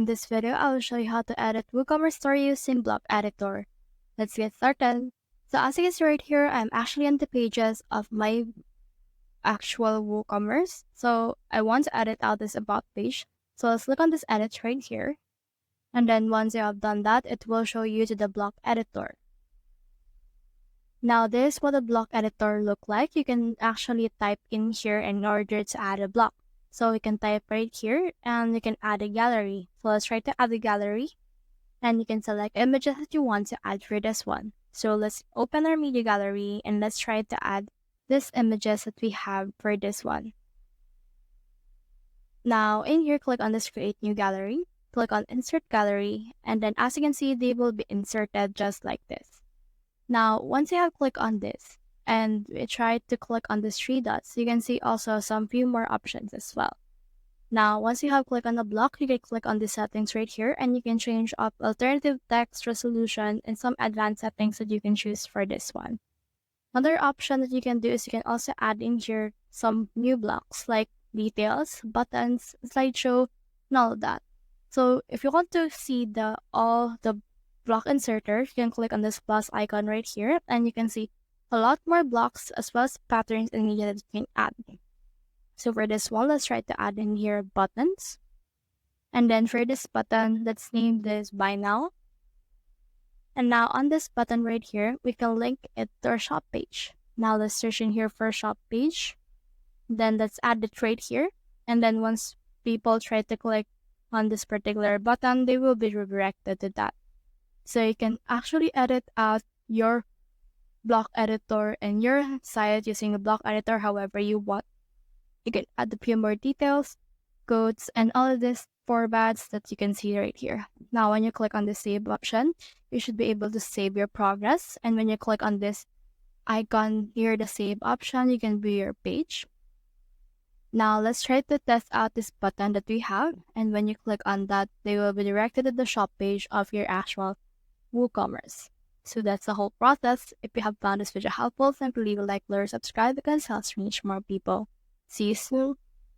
In this video, I will show you how to edit WooCommerce store using block editor. Let's get started. So as you can see right here, I'm actually on the pages of my actual WooCommerce. So I want to edit out this about page. So let's click on this edit right here. And then once you have done that, it will show you to the block editor. Now this is what the block editor look like. You can actually type in here in order to add a block. So we can type right here and you can add a gallery. So let's try to add a gallery and you can select images that you want to add for this one. So let's open our media gallery and let's try to add these images that we have for this one. Now in here, click on this create new gallery, click on insert gallery, and then as you can see, they will be inserted just like this. Now, once you have clicked on this, and we try to click on these three dots, you can see also some few more options as well. Now, once you have clicked on the block, you can click on the settings right here, and you can change up alternative text resolution and some advanced settings that you can choose for this one. Another option that you can do is you can also add in here some new blocks like details, buttons, slideshow, and all of that. So if you want to see all the block inserter, you can click on this plus icon right here and you can see a lot more blocks as well as patterns and media that you can add. So for this one, let's try to add in here buttons. And then for this button, let's name this buy now. And now on this button right here, we can link it to our shop page. Now let's search in here for shop page. Then let's add it right here. And then once people try to click on this particular button, they will be redirected to that. So you can actually edit out your block editor and your site using the block editor however you want. You can add a few more details, codes, and all of these formats that you can see right here. Now when you click on the save option, you should be able to save your progress. And when you click on this icon here, the save option, you can view your page. Now let's try to test out this button that we have. And when you click on that, they will be directed to the shop page of your actual WooCommerce. So that's the whole process. If you have found this video helpful, simply leave a like or subscribe because it helps reach more people. See you soon.